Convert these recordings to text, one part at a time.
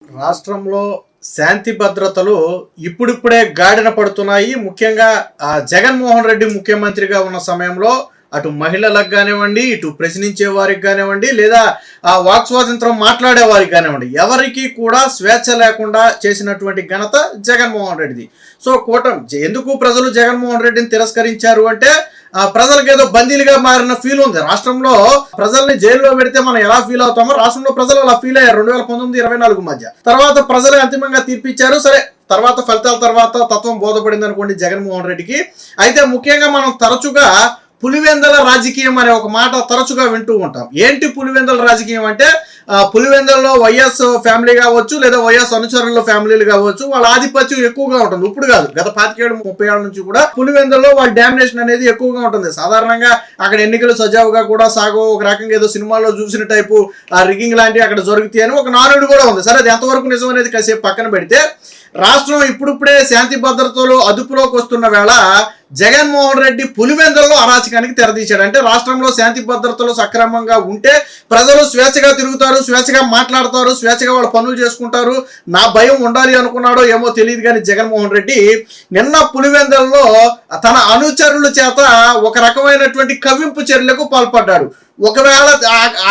రాష్ట్రంలో శాంతి భద్రతలు ఇప్పుడిప్పుడే గాడిన పడుతున్నాయి. ముఖ్యంగా జగన్మోహన్ రెడ్డి ముఖ్యమంత్రిగా ఉన్న సమయంలో అటు మహిళలకు కానివ్వండి, ఇటు ప్రశ్నించే వారికి కానివ్వండి, లేదా వాక్ స్వాతంత్రం మాట్లాడే వారికి కానివ్వండి, ఎవరికి కూడా స్వేచ్ఛ లేకుండా చేసినటువంటి ఘనత జగన్మోహన్ రెడ్డిది. సో ఎందుకు ప్రజలు జగన్మోహన్ రెడ్డిని తిరస్కరించారు అంటే ప్రజలకు ఏదో బందీలుగా మారిన ఫీల్ ఉంది. రాష్ట్రంలో ప్రజల్ని జైల్లో పెడితే మనం ఎలా ఫీల్ అవుతామో రాష్ట్రంలో ప్రజలు అలా ఫీల్ అయ్యారు 2019-24 మధ్య. తర్వాత ప్రజలు అంతిమంగా తీర్పిచ్చారు. సరే, తర్వాత ఫలితాల తర్వాత తత్వం బోధపడింది అనుకోండి జగన్మోహన్ రెడ్డికి. అయితే ముఖ్యంగా మనం తరచుగా పులివెందల రాజకీయం అనే ఒక మాట తరచుగా వింటూ ఉంటాం. ఏంటి పులివెందల రాజకీయం అంటే పులివెందల్లో వైఎస్ ఫ్యామిలీ కావచ్చు, లేదా వైఎస్ అనుచరుల ఫ్యామిలీలు కావచ్చు, వాళ్ళ ఆధిపత్యం ఎక్కువగా ఉంటుంది. ఇప్పుడు కాదు, గత 25-30 ఏళ్ల నుంచి కూడా పులివెందల్లో వాళ్ళ డామినేషన్ అనేది ఎక్కువగా ఉంటుంది. సాధారణంగా అక్కడ ఎన్నికలు సజావుగా కూడా సాగో, ఒక రకంగా ఏదో సినిమాల్లో చూసిన టైపు రిగ్గింగ్ లాంటివి అక్కడ జరుగుతాయి అని ఒక నానుడు కూడా ఉంది. సరే, అది ఎంతవరకు నిజం అనేది కాసేపు పక్కన పెడితే, రాష్ట్రం ఇప్పుడిప్పుడే శాంతి భద్రతలు అదుపులోకి వస్తున్న వేళ జగన్మోహన్ రెడ్డి పులివెందులలో అరాచకానికి తెరదీశాడు. అంటే రాష్ట్రంలో శాంతి భద్రతలు సక్రమంగా ఉంటే ప్రజలు స్వేచ్ఛగా తిరుగుతారు, స్వేచ్ఛగా మాట్లాడతారు, స్వేచ్ఛగా వాళ్ళ పనులు చేసుకుంటారు, నా భయం ఉండాలి అనుకున్నాడో ఏమో తెలియదు. కానీ జగన్మోహన్ రెడ్డి నిన్న పులివెందులలో తన అనుచరుల చేత ఒక రకమైనటువంటి కవ్వింపు చర్యలకు పాల్పడ్డాడు. ఒకవేళ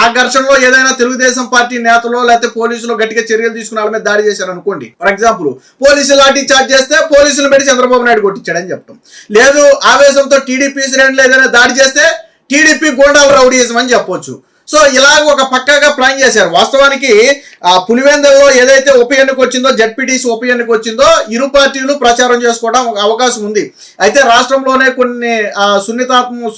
ఆ ఘర్షణలో ఏదైనా తెలుగుదేశం పార్టీ నేతలో లేకపోతే పోలీసులు గట్టిగా చర్యలు తీసుకుని వాళ్ళ మీద దాడి చేశారు అనుకోండి. ఫర్ ఎగ్జాంపుల్, పోలీసులు లాఠీ చార్జ్ చేస్తే పోలీసులు పెట్టి చంద్రబాబు నాయుడు కొట్టించాడని చెప్తాం. లేదు, ఆవేశంతో టీడీపీ శ్రేణులు ఏదైనా దాడి చేస్తే టీడీపీ గోండాల రౌడీయిజం అని చెప్పొచ్చు. సో ఇలాగ ఒక పక్కాగా ప్లాన్ చేశారు. వాస్తవానికి పులివెందులలో ఏదైతే ఉప ఎన్నిక వచ్చిందో, జడ్పీటీసీ ఉప ఎన్నిక వచ్చిందో, ఇరు పార్టీలు ప్రచారం చేసుకోవడం అవకాశం ఉంది. అయితే రాష్ట్రంలోనే కొన్ని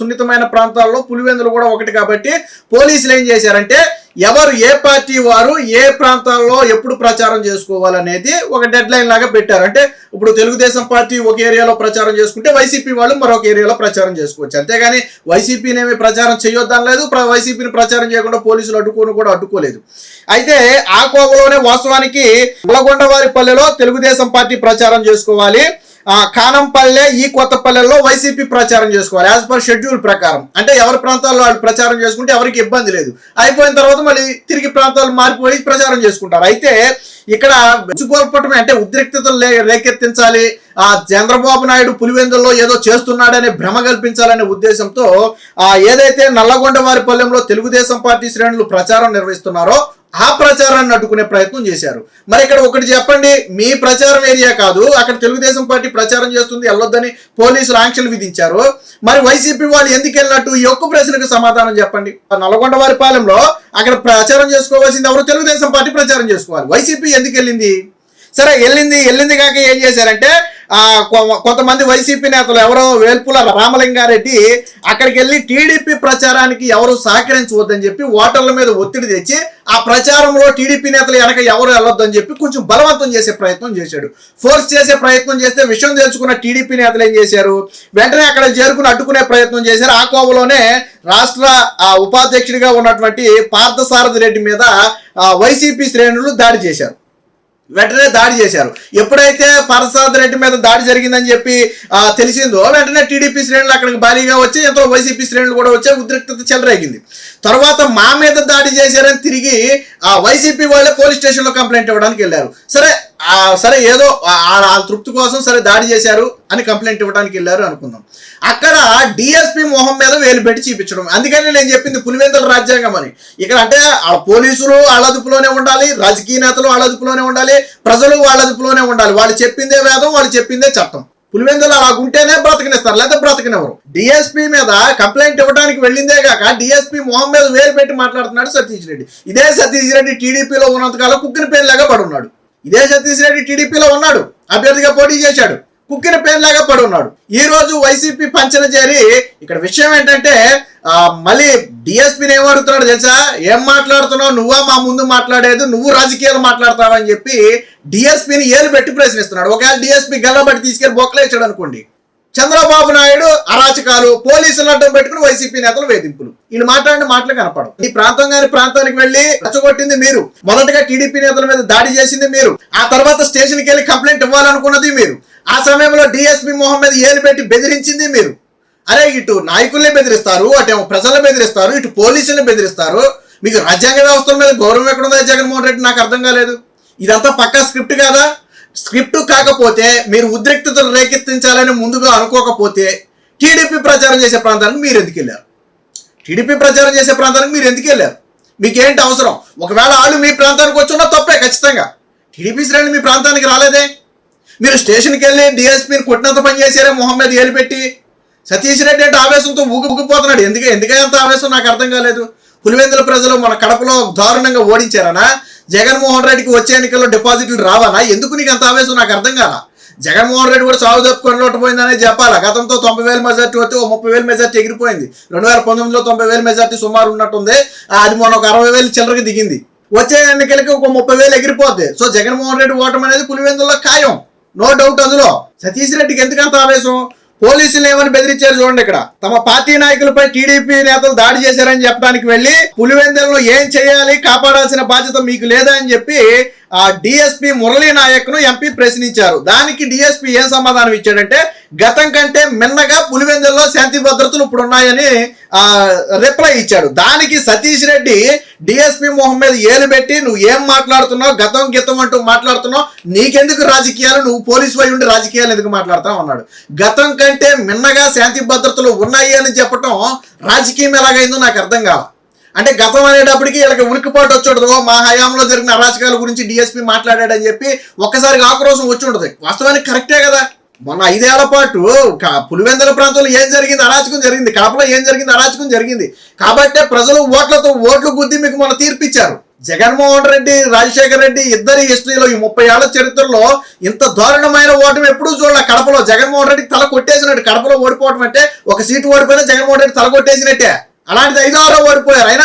సున్నితమైన ప్రాంతాల్లో పులివెందులు కూడా ఒకటి కాబట్టి పోలీసులు ఏం చేశారంటే ఎవరు ఏ పార్టీ వారు ఏ ప్రాంతాల్లో ఎప్పుడు ప్రచారం చేసుకోవాలనేది ఒక డెడ్ లైన్ లాగా పెట్టారు. అంటే ఇప్పుడు తెలుగుదేశం పార్టీ ఒక ఏరియాలో ప్రచారం చేసుకుంటే వైసీపీ వాళ్ళు మరొక ఏరియాలో ప్రచారం చేసుకోవచ్చు. అంతేగాని వైసీపీని ఏమి ప్రచారం చేయొద్దని లేదు, వైసీపీని ప్రచారం చేయకుండా పోలీసులు అడ్డుకోలేదు. అయితే ఆ కోవలోనే వాస్తవానికి నల్లగొండవారిపల్లెలో తెలుగుదేశం పార్టీ ప్రచారం చేసుకోవాలి, కానంపల్లె, ఈ కొత్తపల్లెల్లో వైసీపీ ప్రచారం చేసుకోవాలి యాజ్ పర్ షెడ్యూల్ ప్రకారం. అంటే ఎవరి ప్రాంతాల్లో వాళ్ళు ప్రచారం చేసుకుంటే ఎవరికి ఇబ్బంది లేదు. అయిపోయిన తర్వాత మళ్ళీ తిరిగి ప్రాంతాలు మారిపోయి ప్రచారం చేసుకుంటారు. అయితే ఇక్కడ కోల్పటమే, అంటే ఉద్రిక్తతలు రేకెత్తించాలి, చంద్రబాబు నాయుడు పులివెందుల్లో ఏదో చేస్తున్నాడనే భ్రమ కల్పించాలనే ఉద్దేశంతో ఏదైతే నల్లగొండవారిపల్లెంలో తెలుగుదేశం పార్టీ శ్రేణులు ప్రచారం నిర్వహిస్తున్నారో ఆ ప్రచారాన్ని అడ్డుకునే ప్రయత్నం చేశారు. మరి ఇక్కడ ఒకటి చెప్పండి, మీ ప్రచారం ఏరియా కాదు, అక్కడ తెలుగుదేశం పార్టీ ప్రచారం చేస్తుంది, వెళ్ళొద్దని పోలీసులు ఆంక్షలు విధించారు. మరి వైసీపీ వాళ్ళు ఎందుకు వెళ్ళినట్టు? ఈ ఒక్క ప్రశ్నకు సమాధానం చెప్పండి. నల్లగొండవారిపాలెంలో అక్కడ ప్రచారం చేసుకోవాల్సింది ఎవరు? తెలుగుదేశం పార్టీ ప్రచారం చేసుకోవాలి. వైసీపీ ఎందుకు వెళ్ళింది? సరే, వెళ్ళింది కాక ఏం చేశారంటే కొంతమంది వైసీపీ నేతలు ఎవరో వేల్పుల రామలింగారెడ్డి అక్కడికి వెళ్ళి టీడీపీ ప్రచారానికి ఎవరు సహకరించవద్దని చెప్పి ఓటర్ల మీద ఒత్తిడి తెచ్చి ఆ ప్రచారంలో టీడీపీ నేతలు వెనక ఎవరు వెళ్ళొద్దని చెప్పి కొంచెం బలవంతం చేసే ప్రయత్నం చేశాడు. ఫోర్స్ చేసే ప్రయత్నం చేస్తే విషయం తెలుసుకున్న టీడీపీ నేతలు ఏం చేశారు? వెంటనే అక్కడ చేరుకుని అడ్డుకునే ప్రయత్నం చేశారు. ఆ కోవలోనే రాష్ట్ర ఉపాధ్యక్షుడిగా ఉన్నటువంటి పార్థసారథి రెడ్డి మీద వైసీపీ శ్రేణులు దాడి చేశారు. వెంటనే దాడి చేశారు. ఎప్పుడైతే పార్థసారథి రెడ్డి మీద దాడి జరిగిందని చెప్పి తెలిసిందో వెంటనే టీడీపీ శ్రేణులు అక్కడికి భారీగా వచ్చి ఎంతో వైసీపీ శ్రేణులు కూడా వచ్చే ఉద్రిక్తత చెలరేగింది. తర్వాత మా మీద దాడి చేశారని తిరిగి వైసీపీ వాళ్ళే పోలీస్ స్టేషన్లో కంప్లైంట్ ఇవ్వడానికి వెళ్ళారు. సరే ఏదో ఆ తృప్తి కోసం సరే దాడి చేశారు అని కంప్లైంట్ ఇవ్వడానికి వెళ్ళారు అనుకుందాం. అక్కడ డిఎస్పీ మొహం మీద వేలు పెట్టి చూపించడం. అందుకని నేను చెప్పింది పులివెందుల రాజ్యాంగం అని. ఇక్కడ అంటే పోలీసులు వాళ్ళ అదుపులోనే ఉండాలి, రాజకీయ నేతలు వాళ్ళ అదుపులోనే ఉండాలి, ప్రజలు వాళ్ళ అదుపులోనే ఉండాలి. వాళ్ళు చెప్పిందే వేదం, వాళ్ళు చెప్పిందే చట్టం. పులివెందులు అలా ఉంటేనే బ్రతకనిస్తారు, లేదా బ్రతకనివ్వరు. డిఎస్పీ మీద కంప్లైంట్ ఇవ్వడానికి వెళ్ళిందే కాక డిఎస్పీ మొహం మీద వేలు పెట్టి మాట్లాడుతున్నాడు సతీష్ రెడ్డి. ఇదే సతీష్ రెడ్డి టీడీపీలో ఉన్నంతకాలం కుక్కిన పేరులాగా పడి ఉన్నాడు. ఇదే సతీష్ రెడ్డి టీడీపీలో ఉన్నాడు, అభ్యర్థిగా పోటీ చేశాడు, కుక్కిన పేరులాగా పడి ఉన్నాడు. ఈ రోజు వైసీపీ పంచన చేరి ఇక్కడ విషయం ఏంటంటే మళ్ళీ డిఎస్పీని ఏమడుగుతున్నాడు తెలుసా? ఏం మాట్లాడుతున్నావు, నువ్వా మా ముందు మాట్లాడేది, నువ్వు రాజకీయాలు మాట్లాడతావని చెప్పి డిఎస్పీని ఏలు పెట్టి ప్రశ్నిస్తున్నాడు. ఒకవేళ డిఎస్పీ గల్లబట్టి తీసుకెళ్లి బొక్కలేసాడు అనుకోండి, చంద్రబాబు నాయుడు అరాచకాలు, పోలీసులు అడ్డం పెట్టుకుని వైసీపీ నేతలు వేధింపులు, వీళ్ళు మాట్లాడిన మాటలు కనపడవు. ఈ ప్రాంతానికి వెళ్ళి రచ్చగొట్టింది మీరు, మొదటగా టీడీపీ నేతల మీద దాడి చేసింది మీరు, ఆ తర్వాత స్టేషన్కి వెళ్ళి కంప్లైంట్ ఇవ్వాలనుకున్నది మీరు, ఆ సమయంలో డిఎస్పీ మొహం మీద ఏలు పెట్టి బెదిరించింది మీరు. అరే, ఇటు నాయకుల్ని బెదిరిస్తారు, అటేమో ప్రజలను బెదిరిస్తారు, ఇటు పోలీసులను బెదిరిస్తారు. మీకు రాజ్యాంగ వ్యవస్థల మీద గౌరవం ఎక్కడుందో జగన్మోహన్ రెడ్డి నాకు అర్థం కాలేదు. ఇదంతా పక్కా స్క్రిప్ట్ కాదా? స్క్రిప్ట్ కాకపోతే మీరు ఉద్రిక్తతలు రేకెత్తించాలని ముందుగా అనుకోకపోతే టీడీపీ ప్రచారం చేసే ప్రాంతానికి మీరు ఎందుకు వెళ్ళారు? టీడీపీ ప్రచారం చేసే ప్రాంతానికి మీరు ఎందుకు వెళ్ళారు? మీకేంటి అవసరం? ఒకవేళ వాళ్ళు మీ ప్రాంతానికి వచ్చినా తప్పే ఖచ్చితంగా. టీడీపీ శ్రేణి మీ ప్రాంతానికి రాలేదే. మీరు స్టేషన్కి వెళ్ళి డిఎస్పీని కొట్టినంత పని చేశారే మొహం మీద ఏలు పెట్టి. సతీష్ రెడ్డి అంటే ఆవేశంతో ఊగిపోతున్నాడు. ఎందుకంత ఆవేశం నాకు అర్థం కాలేదు. పులివెందుల ప్రజలు మన కడపలో దారుణంగా ఓడించారనా? జగన్మోహన్ రెడ్డికి వచ్చే ఎన్నికల్లో డిపాజిట్లు రావాలా? ఎందుకు నీకు అంత ఆవేశం నాకు అర్థం కాల. జగన్మోహన్ రెడ్డి కూడా సాగు తప్పుకొని లోటుపోయిందనే చెప్పాలా. గతంతో 90,000 మెజార్టీ వస్తే 30,000 మెజార్టీ ఎగిరిపోయింది. 2019లో 90,000 మెజార్టీ సుమారు ఉన్నట్టుంది. అది మొన్న ఒక 60,000 చిల్లరకి దిగింది. వచ్చే ఎన్నికలకి ఒక 30,000 ఎగిరిపోద్ది. సో జగన్మోహన్ రెడ్డి ఓటమి అనేది పులివెందుల్లో ఖాయం, నో డౌట్. అందులో సతీష్ రెడ్డికి ఎందుకంత ఆవేశం? పోలీసులు ఏమని బెదిరించారు చూడండి. ఇక్కడ తమ పార్టీ నాయకులపై టీడీపీ నేతలు దాడి చేశారని చెప్పడానికి వెళ్ళి పులివెందులను ఏం చేయాలి, కాపాడాల్సిన బాధ్యత మీకు లేదా అని చెప్పి ఆ డిఎస్పీ మురళీ నాయక్ను ఎంపీ ప్రశ్నించారు. దానికి డిఎస్పీ ఏం సమాధానం ఇచ్చాడంటే గతం కంటే మిన్నగా పులివెందుల్లో శాంతి భద్రతలు ఇప్పుడు ఉన్నాయని రిప్లై ఇచ్చాడు. దానికి సతీష్ రెడ్డి డిఎస్పీ మొహం మీద ఏలు పెట్టి నువ్వు ఏం మాట్లాడుతున్నావు, గతం అంటూ మాట్లాడుతున్నావు, నీకెందుకు రాజకీయాలు, నువ్వు పోలీసు అయి ఉండి రాజకీయాలు ఎందుకు మాట్లాడతావు అన్నాడు. గతం కంటే మిన్నగా శాంతి భద్రతలు ఉన్నాయి అని చెప్పటం రాజకీయం ఎలాగైందో నాకు అర్థం కాల. అంటే గతం అనేటప్పటికి వీళ్ళకి ఉలిక్కిపాటు వచ్చి ఉండదు. మా హయాంలో జరిగిన అరాచకాల గురించి డిఎస్పీ మాట్లాడాడని చెప్పి ఒక్కసారిగా ఆక్రోశం వచ్చి ఉండదు. వాస్తవానికి కరెక్టే కదా. మొన్న 5 ఏళ్ల పాటు పులివెందుల ప్రాంతంలో ఏం జరిగింది? అరాచకం జరిగింది. కడపలో ఏం జరిగింది? అరాచకం జరిగింది. కాబట్టే ప్రజలు ఓట్లు గుద్ది మీకు మొన్న తీర్పిచ్చారు. జగన్మోహన్ రెడ్డి, రాజశేఖర్ రెడ్డి ఇద్దరి హిస్టరీలో ఈ 30 ఏళ్ల చరిత్రలో ఇంత దారుణమైన ఓటమి ఎప్పుడూ చూడాలి. కడపలో జగన్మోహన్ రెడ్డికి తల కొట్టేసినట్టు. కడపలో ఓడిపోవడం అంటే ఒక సీటు ఓడిపోయినా జగన్మోహన్ రెడ్డి తల కొట్టేసినట్టే. అలాంటిది 5-6 ఓడిపోయారు. అయినా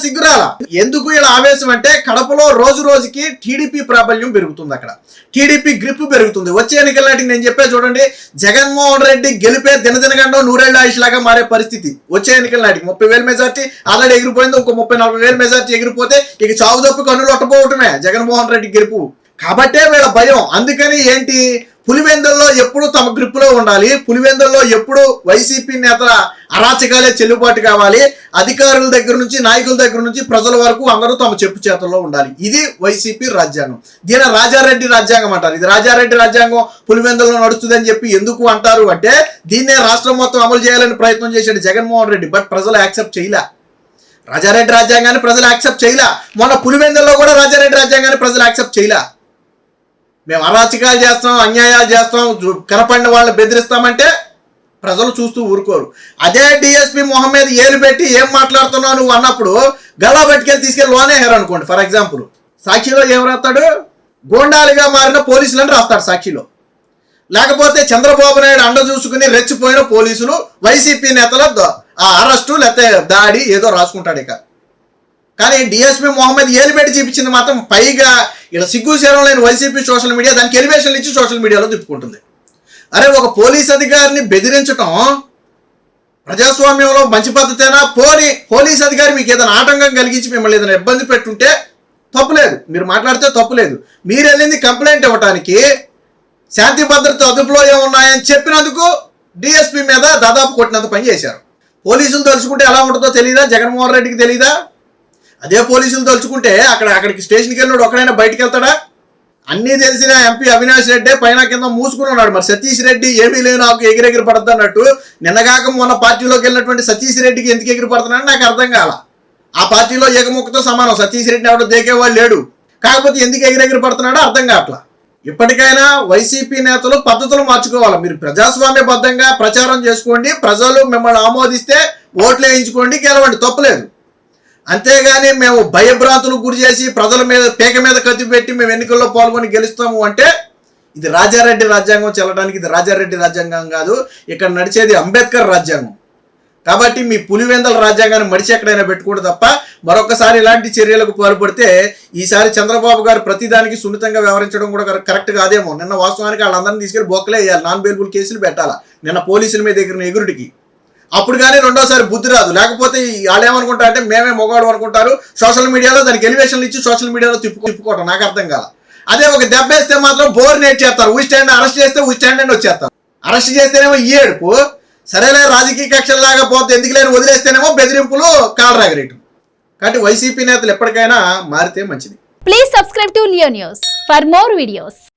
సిగ్గురాల. ఎందుకు ఇలా ఆవేశం అంటే కడపలో రోజు రోజుకి టీడీపీ ప్రాబల్యం పెరుగుతుంది. అక్కడ టీడీపీ గ్రిప్ పెరుగుతుంది. వచ్చే ఎన్నికల నాటికి నేను చెప్పే చూడండి, జగన్మోహన్ రెడ్డి గెలిపే దినదినగండం 100 ఏళ్ల ఆయుష్ లాగా మారే పరిస్థితి. వచ్చే ఎన్నికల నాటికి 30,000 మెజార్టీ ఆల్రెడీ ఎగిరిపోయింది. ఇంకో 30,000-40,000 మెజార్టీ ఎగిరిపోతే ఇక చావు తప్పి కన్నులు ఒట్టపోవటమే జగన్మోహన్ రెడ్డి గెలుపు. కాబట్టే వీళ్ళ భయం. అందుకని ఏంటి, పులివెందుల్లో ఎప్పుడు తమ గ్రిప్పులో ఉండాలి, పులివెందుల్లో ఎప్పుడు వైసీపీ నేతల అరాచకాలే చెల్లుబాటు కావాలి, అధికారుల దగ్గర నుంచి నాయకుల దగ్గర నుంచి ప్రజల వరకు అందరూ తమ చెప్పు చేతుల్లో ఉండాలి. ఇది వైసీపీ రాజ్యాంగం. దీని రాజారెడ్డి రాజ్యాంగం అంటారు. ఇది రాజారెడ్డి రాజ్యాంగం పులివెందుల్లో నడుస్తుందని చెప్పి ఎందుకు అంటారు అంటే దీన్నే రాష్ట్రం మొత్తం అమలు చేయాలని ప్రయత్నం చేశాడు జగన్మోహన్ రెడ్డి. బట్ ప్రజలు యాక్సెప్ట్ చేయలే. రాజారెడ్డి రాజ్యాంగాన్ని ప్రజలు యాక్సెప్ట్ చేయలే. మొన్న పులివెందుల్లో కూడా రాజారెడ్డి రాజ్యాంగాన్ని ప్రజలు యాక్సెప్ట్ చేయలే. మేము అరాచకాలు చేస్తాం, అన్యాయాలు చేస్తాం, కనపడిన వాళ్ళని బెదిరిస్తామంటే ప్రజలు చూస్తూ ఊరుకోరు. అదే డిఎస్పీ మొహం మీద ఏలు పెట్టి ఏం మాట్లాడుతున్నావు నువ్వు అన్నప్పుడు గల్లా పట్టుకెళ్ళి తీసుకెళ్ళి లోనేహారు అనుకోండి. ఫర్ ఎగ్జాంపుల్ సాక్షిలో ఏం రాస్తాడు, గోండాలుగా మారిన పోలీసులని రాస్తాడు సాక్షిలో. లేకపోతే చంద్రబాబు నాయుడు అండ చూసుకుని రెచ్చిపోయిన పోలీసులు, వైసీపీ నేతల అరెస్టు లేకపోతే దాడి ఏదో రాసుకుంటాడు. ఇక కానీ డిఎస్పీ మొహమ్మద్ ఏలు పెట్టి చూపించింది మాత్రం పైగా ఇలా సిగ్గు శరం లేని వైసీపీ సోషల్ మీడియా దానికి ఎలివేషన్లు ఇచ్చి సోషల్ మీడియాలో తిప్పుకుంటుంది. అరే ఒక పోలీస్ అధికారిని బెదిరించడం ప్రజాస్వామ్యంలో మంచి పద్ధతేనా? పోలీస్ అధికారి మీకు ఏదైనా ఆటంకం కలిగించి మిమ్మల్ని ఏదైనా ఇబ్బంది పెట్టుంటే తప్పులేదు, మీరు మాట్లాడితే తప్పులేదు. మీరు వెళ్ళింది కంప్లైంట్ ఇవ్వడానికి, శాంతి భద్రత అదుపులో ఏమున్నాయని చెప్పినందుకు డిఎస్పీ మీద దాదాపు కొట్టినంత పని చేశారు. పోలీసులు తలుచుకుంటే ఎలా ఉంటుందో తెలియదా? జగన్మోహన్ రెడ్డికి తెలియదా? అదే పోలీసులు తలుచుకుంటే అక్కడికి స్టేషన్కి వెళ్ళినాడు ఒకడైనా బయటకు వెళ్తాడా? అన్నీ తెలిసిన ఎంపీ అవినాష్ రెడ్డి పైన కింద మూసుకుని ఉన్నాడు. మరి సతీష్ రెడ్డి ఏమీ లేవు నాకు ఎగిరెగిరి పడద్దు అన్నట్టు నిన్నగాక మొన్న పార్టీలోకి వెళ్ళినటువంటి సతీష్ రెడ్డికి ఎందుకు ఎగిరి పడుతున్నాడని నాకు అర్థం కాల. ఆ పార్టీలో ఏకముఖతో సమానం. సతీష్ రెడ్డిని ఎవడో దేకేవాళ్ళు లేడు. కాకపోతే ఎందుకు ఎగిరెగిరి పడుతున్నాడో అర్థం కావట్లా. ఇప్పటికైనా వైసీపీ నేతలు పద్ధతులు మార్చుకోవాలి. మీరు ప్రజాస్వామ్యబద్ధంగా ప్రచారం చేసుకోండి, ప్రజలు మిమ్మల్ని ఆమోదిస్తే ఓట్లు వేయించుకోండి, గెలవండి, తప్పులేదు. అంతేగాని మేము భయభ్రాంతులకు గురి చేసి ప్రజల మీద పేక మీద కత్తి పెట్టి మేము ఎన్నికల్లో పాల్గొని గెలుస్తాము అంటే ఇది రాజారెడ్డి రాజ్యాంగం చెల్లడానికి ఇది రాజారెడ్డి రాజ్యాంగం కాదు. ఇక్కడ నడిచేది అంబేద్కర్ రాజ్యాంగం. కాబట్టి మీ పులివెందుల రాజ్యాంగాన్ని మడిచి ఎక్కడైనా పెట్టుకుంటే తప్ప మరొకసారి ఇలాంటి చర్యలకు పాల్పడితే ఈసారి చంద్రబాబు గారు ప్రతిదానికి సున్నితంగా వ్యవహరించడం కూడా కరెక్ట్ కాదేమో. నిన్న వాస్తవానికి వాళ్ళందరినీ తీసుకెళ్లి బొక్కలే వేయాలి, నాన్ బెయిలబుల్ కేసులు పెట్టాలా నిన్న పోలీసుల మీద ఎగిరిన ఎగురుడికి. అప్పుడు కానీ రెండోసారి బుద్ధి రాదు. లేకపోతే వాళ్ళు ఏమనుకుంటారు అంటే మేమే మొగాడు అనుకుంటారు. సోషల్ మీడియాలో దానికి ఎలివేషన్లు ఇచ్చి సోషల్ మీడియాలో తిప్పుకోవటం నాకు అర్థం కాల. అదే ఒక దెబ్బ వేస్తే మాత్రం బోర్ నేట్ చేస్తారు. ఊ స్టాండ్ అరెస్ట్ చేస్తే ఊ స్టాండ్ అని వచ్చేస్తారు. అరెస్ట్ చేస్తేనేమో ఈ ఏడుపు, సరేలే రాజకీయ కక్షల్లాగా పోతే ఎందుకు లేని వదిలేస్తేనేమో బెదిరింపులు కాలరాగరేటు. కాబట్టి వైసీపీ నేతలు ఎప్పటికైనా మారితే మంచిది. Please subscribe to Leo News for more videos.